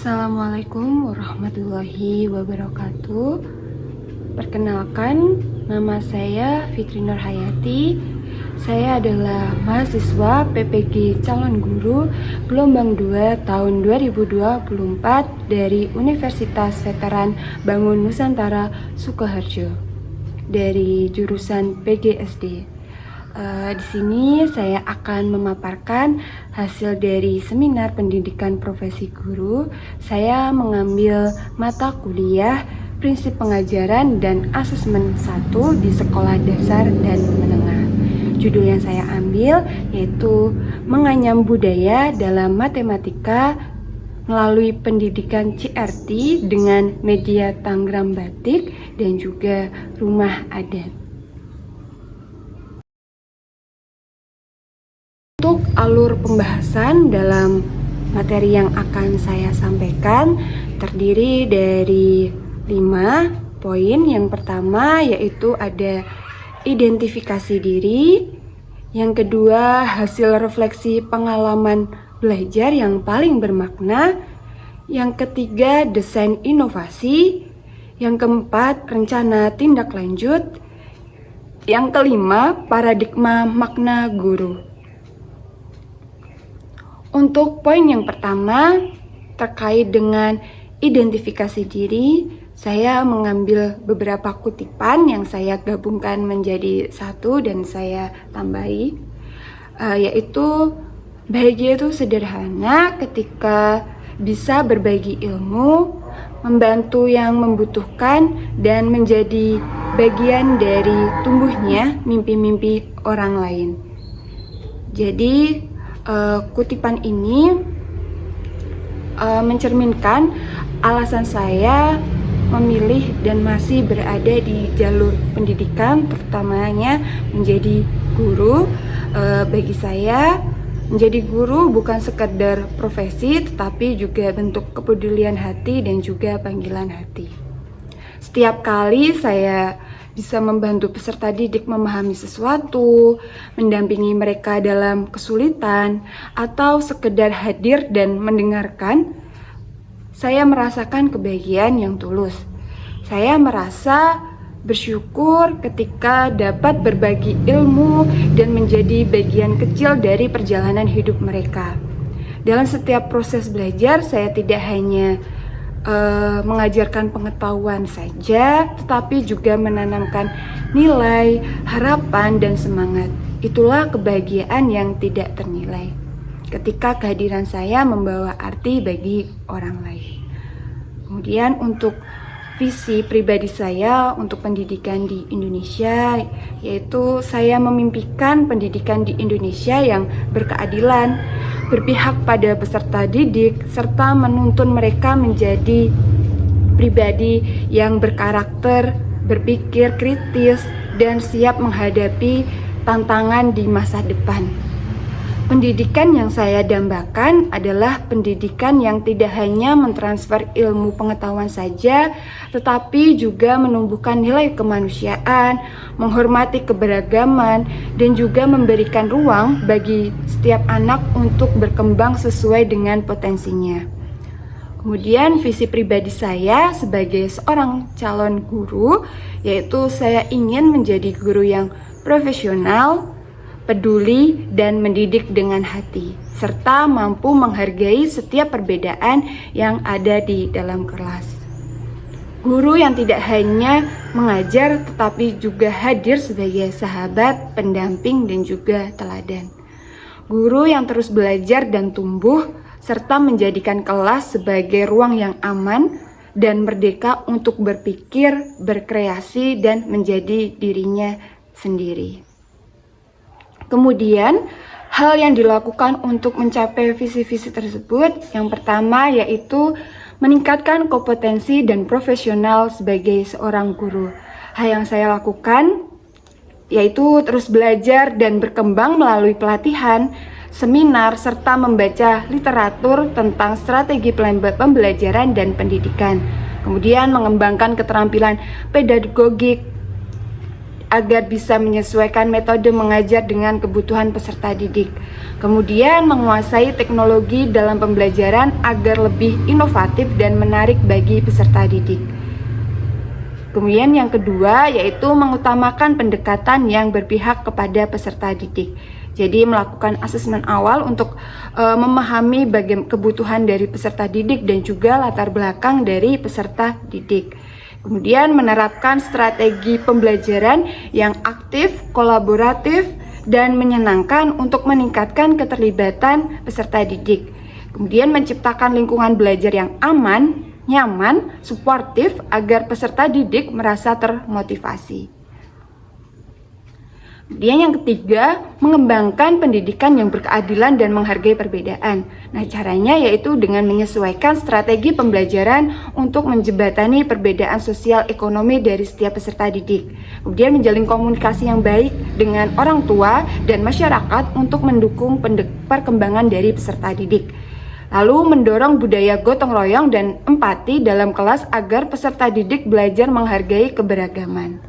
Assalamualaikum warahmatullahi wabarakatuh. Perkenalkan, nama saya Fitri Nurhayati. Saya adalah mahasiswa PPG Calon Guru Gelombang 2 tahun 2024 dari Universitas Veteran Bangun Nusantara Sukoharjo dari jurusan PGSD. Di sini saya akan memaparkan hasil dari seminar pendidikan profesi guru. Saya mengambil mata kuliah prinsip pengajaran dan asesmen 1 di sekolah dasar dan menengah. Judul yang saya ambil yaitu Menganyam Budaya dalam Matematika melalui pendidikan CRT dengan media Tangram Batik dan juga rumah adat. Untuk alur pembahasan dalam materi yang akan saya sampaikan terdiri dari 5 poin. Yang pertama yaitu ada identifikasi diri. Yang kedua, hasil refleksi pengalaman belajar yang paling bermakna. Yang ketiga, desain inovasi. Yang keempat, rencana tindak lanjut. Yang kelima, paradigma makna guru. Untuk poin yang pertama terkait dengan identifikasi diri, saya mengambil beberapa kutipan yang saya gabungkan menjadi satu dan saya tambahi, yaitu bahagia itu sederhana ketika bisa berbagi ilmu, membantu yang membutuhkan, dan menjadi bagian dari tumbuhnya mimpi-mimpi orang lain. Jadi kutipan ini mencerminkan alasan saya memilih dan masih berada di jalur pendidikan, terutamanya menjadi guru. Bagi saya, menjadi guru bukan sekedar profesi, tetapi juga bentuk kepedulian hati dan juga panggilan hati. Setiap kali saya bisa membantu peserta didik memahami sesuatu, mendampingi mereka dalam kesulitan, atau sekedar hadir dan mendengarkan, saya merasakan kebahagiaan yang tulus. Saya merasa bersyukur ketika dapat berbagi ilmu dan menjadi bagian kecil dari perjalanan hidup mereka. Dalam setiap proses belajar, saya tidak hanya mengajarkan pengetahuan saja, tetapi juga menanamkan nilai, harapan, dan semangat. Itulah kebahagiaan yang tidak ternilai ketika kehadiran saya membawa arti bagi orang lain. Kemudian untuk visi pribadi saya untuk pendidikan di Indonesia, yaitu saya memimpikan pendidikan di Indonesia yang berkeadilan, berpihak pada peserta didik, serta menuntun mereka menjadi pribadi yang berkarakter, berpikir kritis, dan siap menghadapi tantangan di masa depan. Pendidikan yang saya dambakan adalah pendidikan yang tidak hanya mentransfer ilmu pengetahuan saja, tetapi juga menumbuhkan nilai kemanusiaan, menghormati keberagaman, dan juga memberikan ruang bagi setiap anak untuk berkembang sesuai dengan potensinya. Kemudian visi pribadi saya sebagai seorang calon guru, yaitu saya ingin menjadi guru yang profesional, peduli, dan mendidik dengan hati, serta mampu menghargai setiap perbedaan yang ada di dalam kelas. Guru yang tidak hanya mengajar, tetapi juga hadir sebagai sahabat, pendamping, dan juga teladan. Guru yang terus belajar dan tumbuh, serta menjadikan kelas sebagai ruang yang aman dan merdeka untuk berpikir, berkreasi, dan menjadi dirinya sendiri. Kemudian, hal yang dilakukan untuk mencapai visi-visi tersebut, yang pertama yaitu meningkatkan kompetensi dan profesional sebagai seorang guru. Hal yang saya lakukan yaitu terus belajar dan berkembang melalui pelatihan, seminar, serta membaca literatur tentang strategi pembelajaran dan pendidikan. Kemudian mengembangkan keterampilan pedagogik agar bisa menyesuaikan metode mengajar dengan kebutuhan peserta didik. Kemudian menguasai teknologi dalam pembelajaran agar lebih inovatif dan menarik bagi peserta didik. Kemudian yang kedua yaitu mengutamakan pendekatan yang berpihak kepada peserta didik. Jadi melakukan asesmen awal untuk memahami kebutuhan dari peserta didik dan juga latar belakang dari peserta didik. Kemudian menerapkan strategi pembelajaran yang aktif, kolaboratif, dan menyenangkan untuk meningkatkan keterlibatan peserta didik. Kemudian menciptakan lingkungan belajar yang aman, nyaman, suportif agar peserta didik merasa termotivasi. Kemudian yang ketiga, mengembangkan pendidikan yang berkeadilan dan menghargai perbedaan. Nah, caranya yaitu dengan menyesuaikan strategi pembelajaran untuk menjembatani perbedaan sosial ekonomi dari setiap peserta didik. Kemudian menjalin komunikasi yang baik dengan orang tua dan masyarakat untuk mendukung perkembangan dari peserta didik. Lalu mendorong budaya gotong royong dan empati dalam kelas agar peserta didik belajar menghargai keberagaman.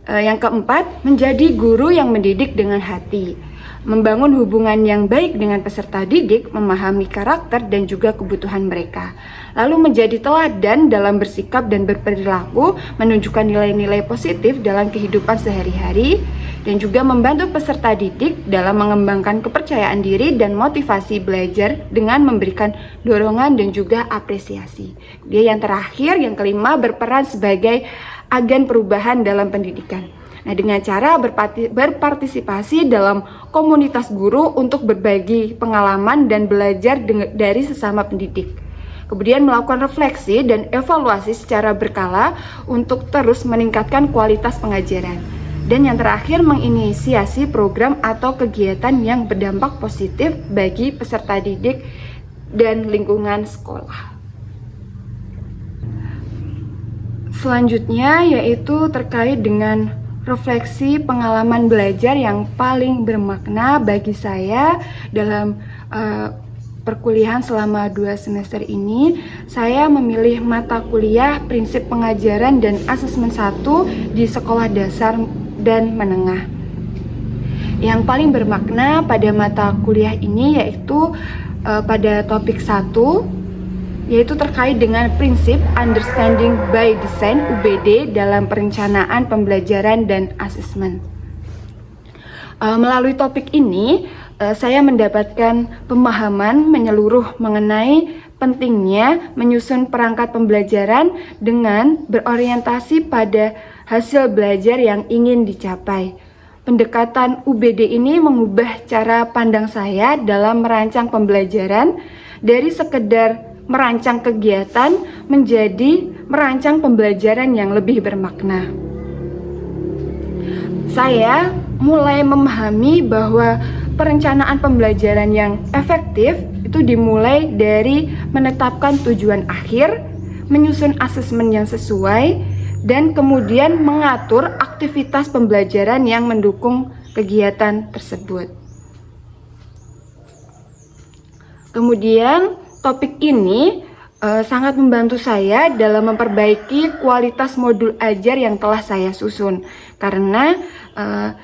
Yang keempat, menjadi guru yang mendidik dengan hati. Membangun hubungan yang baik dengan peserta didik, memahami karakter dan juga kebutuhan mereka. Lalu menjadi teladan dalam bersikap dan berperilaku, menunjukkan nilai-nilai positif dalam kehidupan sehari-hari, dan juga membantu peserta didik dalam mengembangkan kepercayaan diri dan motivasi belajar dengan memberikan dorongan dan juga apresiasi. Dia yang terakhir, yang kelima, berperan sebagai agen perubahan dalam pendidikan. Nah, dengan cara berpartisipasi dalam komunitas guru untuk berbagi pengalaman dan belajar dari sesama pendidik. Kemudian melakukan refleksi dan evaluasi secara berkala untuk terus meningkatkan kualitas pengajaran. Dan yang terakhir, menginisiasi program atau kegiatan yang berdampak positif bagi peserta didik dan lingkungan sekolah. Selanjutnya yaitu terkait dengan refleksi pengalaman belajar yang paling bermakna bagi saya dalam perkuliahan selama 2 semester ini. Saya memilih mata kuliah prinsip pengajaran dan asesmen 1 di sekolah dasar dan menengah. Yang paling bermakna pada mata kuliah ini yaitu pada topik 1, yaitu terkait dengan prinsip Understanding by Design UBD dalam perencanaan pembelajaran dan asesmen. Melalui topik ini, saya mendapatkan pemahaman menyeluruh mengenai pentingnya menyusun perangkat pembelajaran dengan berorientasi pada hasil belajar yang ingin dicapai. Pendekatan UBD ini mengubah cara pandang saya dalam merancang pembelajaran dari sekedar merancang kegiatan menjadi merancang pembelajaran yang lebih bermakna. Saya mulai memahami bahwa perencanaan pembelajaran yang efektif itu dimulai dari menetapkan tujuan akhir, menyusun asesmen yang sesuai, dan kemudian mengatur aktivitas pembelajaran yang mendukung kegiatan tersebut. Kemudian topik ini sangat membantu saya dalam memperbaiki kualitas modul ajar yang telah saya susun, karena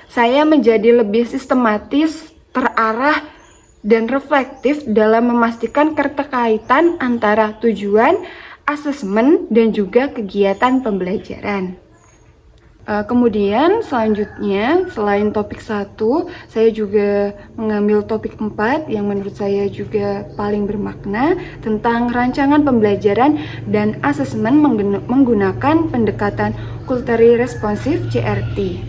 saya menjadi lebih sistematis, terarah, dan reflektif dalam memastikan keterkaitan antara tujuan, asesmen, dan juga kegiatan pembelajaran. Kemudian selanjutnya, selain topik 1, saya juga mengambil topik 4 yang menurut saya juga paling bermakna tentang rancangan pembelajaran dan asesmen menggunakan pendekatan Culturally Responsive CRT.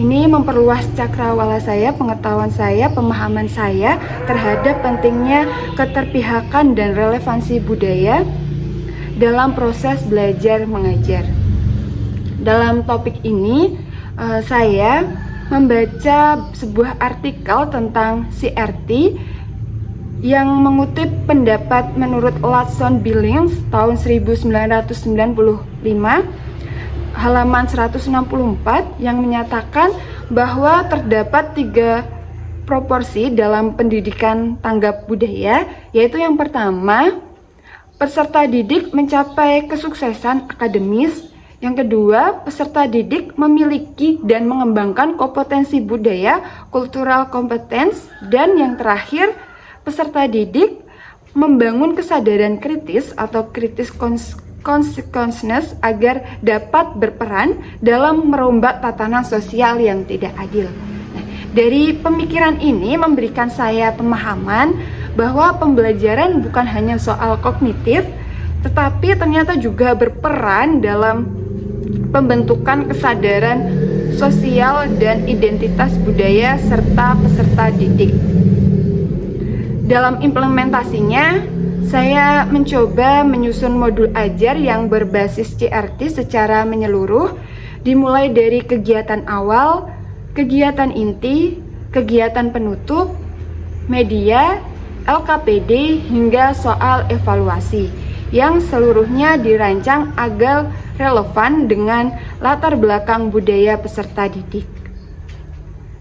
Ini memperluas cakrawala saya, pengetahuan saya, pemahaman saya terhadap pentingnya keterpihakan dan relevansi budaya dalam proses belajar mengajar. Dalam topik ini, saya membaca sebuah artikel tentang CRT yang mengutip pendapat menurut Latson Billings tahun 1995, halaman 164, yang menyatakan bahwa terdapat 3 proporsi dalam pendidikan tanggap budaya, yaitu yang pertama, peserta didik mencapai kesuksesan akademis. Yang kedua, peserta didik memiliki dan mengembangkan kompetensi budaya, cultural competence. Dan yang terakhir, peserta didik membangun kesadaran kritis atau kritis consciousness agar dapat berperan dalam merombak tatanan sosial yang tidak adil. Nah, dari pemikiran ini memberikan saya pemahaman bahwa pembelajaran bukan hanya soal kognitif, tetapi ternyata juga berperan dalam pembentukan kesadaran sosial dan identitas budaya serta peserta didik. Dalam implementasinya, saya mencoba menyusun modul ajar yang berbasis CRT secara menyeluruh, dimulai dari kegiatan awal, kegiatan inti, kegiatan penutup, media, LKPD, hingga soal evaluasi, yang seluruhnya dirancang agar relevan dengan latar belakang budaya peserta didik.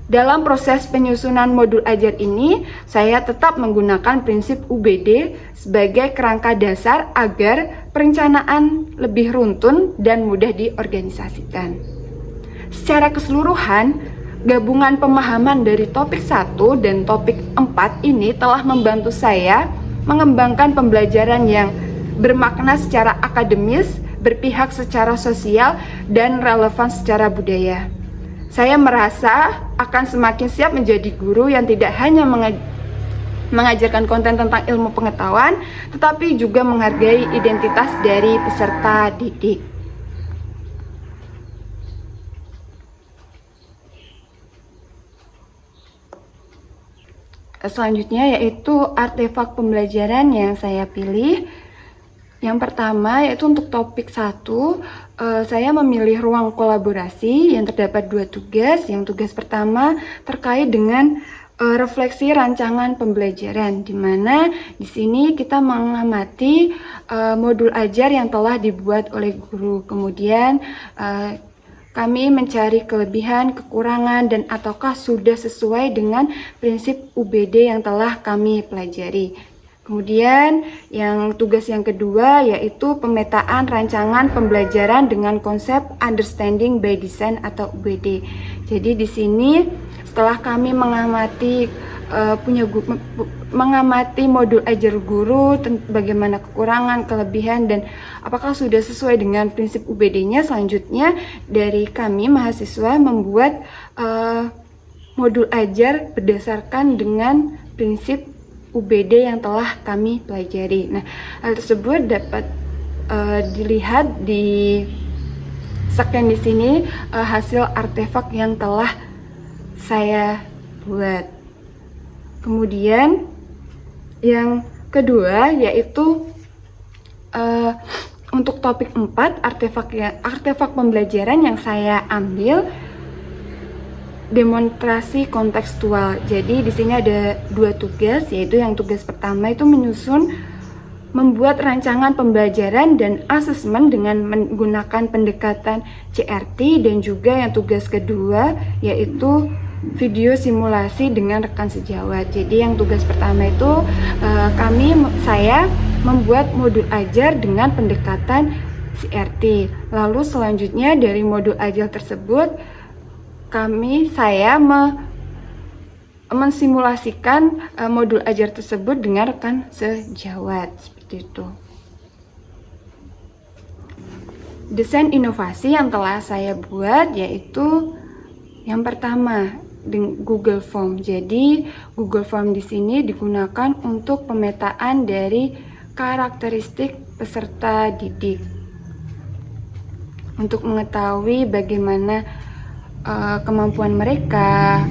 Dalam proses penyusunan modul ajar ini, saya tetap menggunakan prinsip UBD sebagai kerangka dasar agar perencanaan lebih runtun dan mudah diorganisasikan. Secara keseluruhan, gabungan pemahaman dari topik 1 dan topik 4 ini telah membantu saya mengembangkan pembelajaran yang bermakna secara akademis, berpihak secara sosial, dan relevan secara budaya. Saya merasa akan semakin siap menjadi guru yang tidak hanya mengajarkan konten tentang ilmu pengetahuan, tetapi juga menghargai identitas dari peserta didik. Selanjutnya yaitu artefak pembelajaran yang saya pilih. Yang pertama yaitu untuk topik 1, saya memilih ruang kolaborasi yang terdapat 2 tugas. Yang tugas pertama terkait dengan refleksi rancangan pembelajaran, di mana di sini kita mengamati modul ajar yang telah dibuat oleh guru. Kemudian kami mencari kelebihan, kekurangan, dan ataukah sudah sesuai dengan prinsip UBD yang telah kami pelajari. Kemudian yang tugas yang kedua yaitu pemetaan rancangan pembelajaran dengan konsep understanding by design atau UBD. Jadi di sini setelah kami mengamati mengamati modul ajar guru, bagaimana kekurangan, kelebihan, dan apakah sudah sesuai dengan prinsip UBD-nya, selanjutnya dari kami mahasiswa membuat modul ajar berdasarkan dengan prinsip UBD yang telah kami pelajari. Nah, hal tersebut dapat dilihat di sekian di sini hasil artefak yang telah saya buat. Kemudian yang kedua yaitu untuk topik 4 artefak pembelajaran yang saya ambil demonstrasi kontekstual. Jadi di sini ada 2 tugas, yaitu yang tugas pertama itu membuat rancangan pembelajaran dan asesmen dengan menggunakan pendekatan CRT, dan juga yang tugas kedua yaitu video simulasi dengan rekan sejawat. Jadi yang tugas pertama itu saya membuat modul ajar dengan pendekatan CRT. Lalu selanjutnya dari modul ajar tersebut saya mensimulasikan modul ajar tersebut dengan rekan sejawat, seperti itu. Desain inovasi yang telah saya buat yaitu yang pertama Google Form. Jadi Google Form di sini digunakan untuk pemetaan dari karakteristik peserta didik untuk mengetahui bagaimana kemampuan mereka,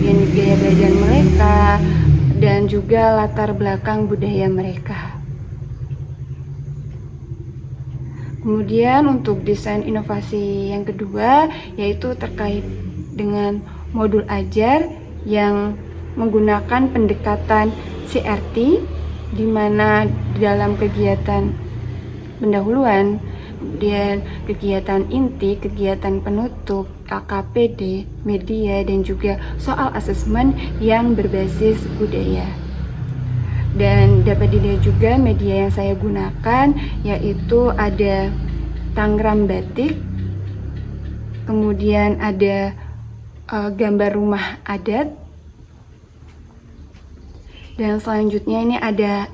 gaya belajar mereka, dan juga latar belakang budaya mereka. Kemudian untuk desain inovasi yang kedua yaitu terkait dengan modul ajar yang menggunakan pendekatan CRT, di mana dalam kegiatan pendahuluan, kemudian kegiatan inti, kegiatan penutup, LKPD, media, dan juga soal asesmen yang berbasis budaya. Dan dapat dilihat juga media yang saya gunakan yaitu ada Tangram batik, kemudian ada gambar rumah adat, dan selanjutnya ini ada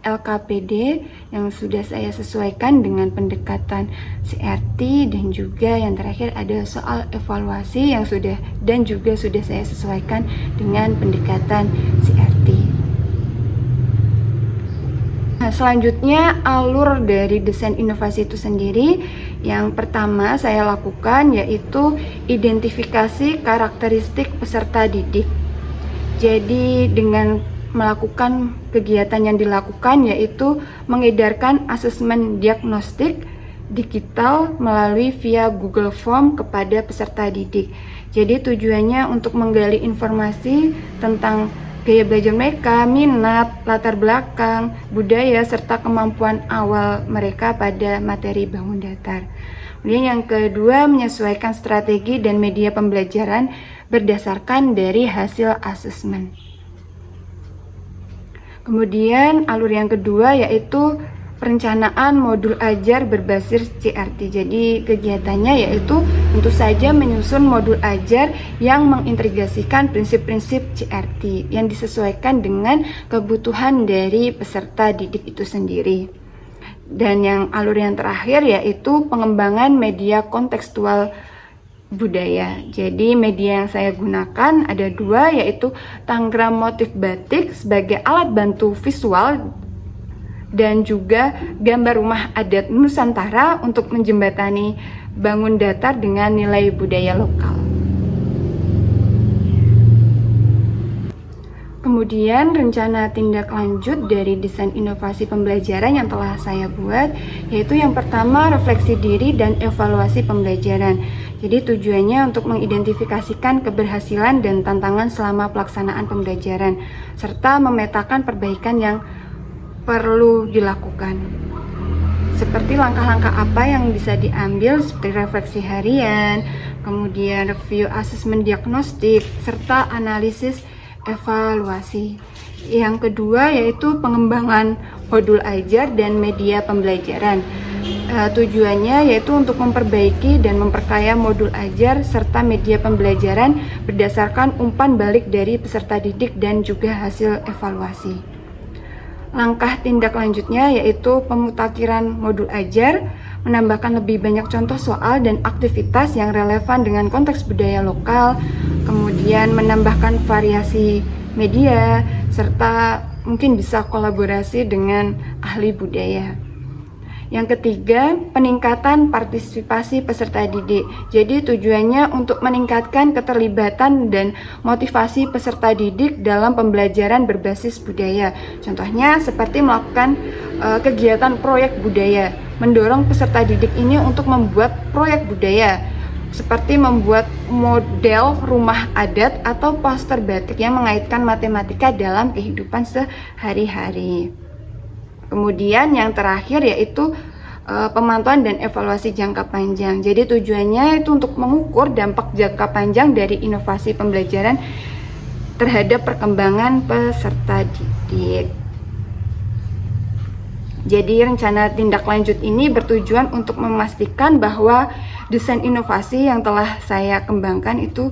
LKPD yang sudah saya sesuaikan dengan pendekatan CRT, dan juga yang terakhir ada soal evaluasi yang sudah saya sesuaikan dengan pendekatan CRT. Nah, selanjutnya alur dari desain inovasi itu sendiri, yang pertama saya lakukan yaitu identifikasi karakteristik peserta didik. Jadi dengan melakukan kegiatan yang dilakukan yaitu mengedarkan asesmen diagnostik digital melalui via Google Form kepada peserta didik. Jadi tujuannya untuk menggali informasi tentang gaya belajar mereka, minat, latar belakang, budaya, serta kemampuan awal mereka pada materi bangun datar. Kemudian yang kedua, menyesuaikan strategi dan media pembelajaran berdasarkan dari hasil asesmen. Kemudian alur yang kedua yaitu perencanaan modul ajar berbasis CRT. Jadi kegiatannya yaitu tentu saja menyusun modul ajar yang mengintegrasikan prinsip-prinsip CRT yang disesuaikan dengan kebutuhan dari peserta didik itu sendiri. Dan yang alur yang terakhir yaitu pengembangan media kontekstual budaya. Jadi media yang saya gunakan ada dua, yaitu Tangram motif batik sebagai alat bantu visual dan juga gambar rumah adat Nusantara untuk menjembatani bangun datar dengan nilai budaya lokal. Kemudian rencana tindak lanjut dari desain inovasi pembelajaran yang telah saya buat, yaitu yang pertama refleksi diri dan evaluasi pembelajaran. Jadi tujuannya untuk mengidentifikasikan keberhasilan dan tantangan selama pelaksanaan pembelajaran, serta memetakan perbaikan yang perlu dilakukan. Seperti langkah-langkah apa yang bisa diambil, seperti refleksi harian, kemudian review asesmen diagnostik, serta analisis evaluasi. Yang kedua yaitu pengembangan modul ajar dan media pembelajaran. Tujuannya yaitu untuk memperbaiki dan memperkaya modul ajar serta media pembelajaran berdasarkan umpan balik dari peserta didik dan juga hasil evaluasi. Langkah tindak lanjutnya yaitu pemutakhiran modul ajar, menambahkan lebih banyak contoh soal dan aktivitas yang relevan dengan konteks budaya lokal, kemudian menambahkan variasi media, serta mungkin bisa kolaborasi dengan ahli budaya. Yang ketiga, peningkatan partisipasi peserta didik. Jadi tujuannya untuk meningkatkan keterlibatan dan motivasi peserta didik dalam pembelajaran berbasis budaya. Contohnya seperti melakukan kegiatan proyek budaya, mendorong peserta didik ini untuk membuat proyek budaya, seperti membuat model rumah adat atau poster batik yang mengaitkan matematika dalam kehidupan sehari-hari. Kemudian yang terakhir yaitu pemantauan dan evaluasi jangka panjang. Jadi tujuannya itu untuk mengukur dampak jangka panjang dari inovasi pembelajaran terhadap perkembangan peserta didik. Jadi rencana tindak lanjut ini bertujuan untuk memastikan bahwa desain inovasi yang telah saya kembangkan itu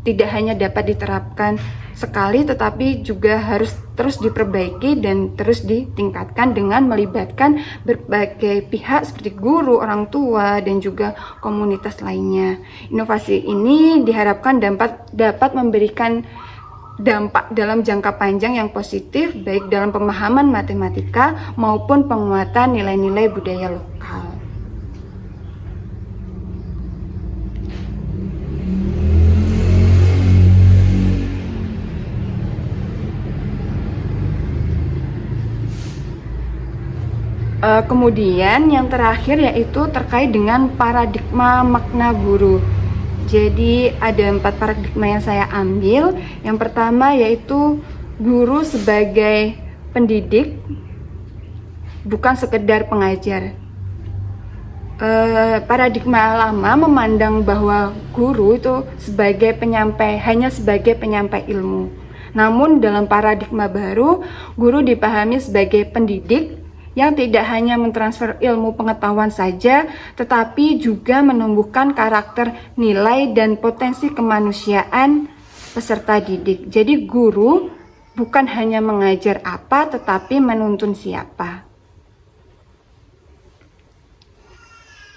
tidak hanya dapat diterapkan sekali, tetapi juga harus terus diperbaiki dan terus ditingkatkan dengan melibatkan berbagai pihak seperti guru, orang tua, dan juga komunitas lainnya. Inovasi ini diharapkan dapat memberikan dampak dalam jangka panjang yang positif, baik dalam pemahaman matematika maupun penguatan nilai-nilai budaya lokal. Kemudian yang terakhir yaitu terkait dengan paradigma makna guru. Jadi ada 4 paradigma yang saya ambil. Yang pertama yaitu guru sebagai pendidik, bukan sekedar pengajar. Paradigma lama memandang bahwa guru itu hanya sebagai penyampai ilmu. Namun dalam paradigma baru, guru dipahami sebagai pendidik yang tidak hanya mentransfer ilmu pengetahuan saja, tetapi juga menumbuhkan karakter, nilai, dan potensi kemanusiaan peserta didik. Jadi guru bukan hanya mengajar apa, tetapi menuntun siapa.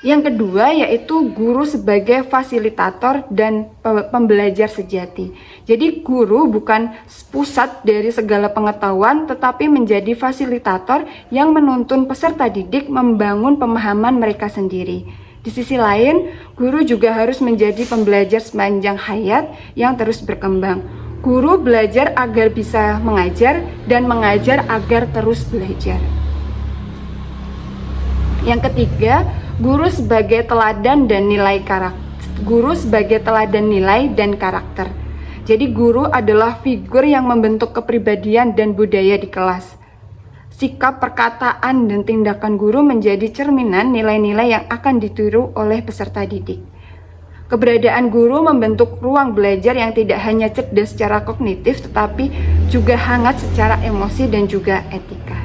Yang kedua yaitu guru sebagai fasilitator dan pembelajar sejati. Jadi guru bukan pusat dari segala pengetahuan, tetapi menjadi fasilitator yang menuntun peserta didik membangun pemahaman mereka sendiri. Di sisi lain, guru juga harus menjadi pembelajar sepanjang hayat yang terus berkembang. Guru belajar agar bisa mengajar dan mengajar agar terus belajar. Yang ketiga, guru sebagai teladan dan nilai karakter. Guru sebagai teladan nilai dan karakter. Jadi guru adalah figur yang membentuk kepribadian dan budaya di kelas. Sikap, perkataan, dan tindakan guru menjadi cerminan nilai-nilai yang akan ditiru oleh peserta didik. Keberadaan guru membentuk ruang belajar yang tidak hanya cerdas secara kognitif, tetapi juga hangat secara emosi dan juga etika.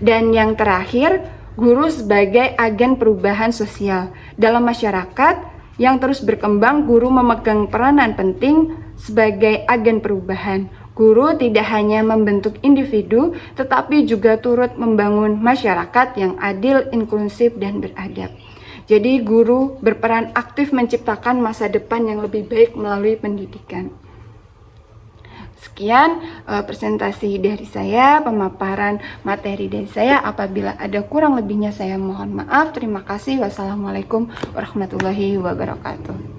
Dan yang terakhir, guru sebagai agen perubahan sosial. Dalam masyarakat yang terus berkembang, guru memegang peranan penting sebagai agen perubahan. Guru tidak hanya membentuk individu, tetapi juga turut membangun masyarakat yang adil, inklusif, dan beradab. Jadi guru berperan aktif menciptakan masa depan yang lebih baik melalui pendidikan. Sekian presentasi dari saya, pemaparan materi dari saya. Apabila ada kurang lebihnya saya mohon maaf. Terima kasih. Wassalamualaikum warahmatullahi wabarakatuh.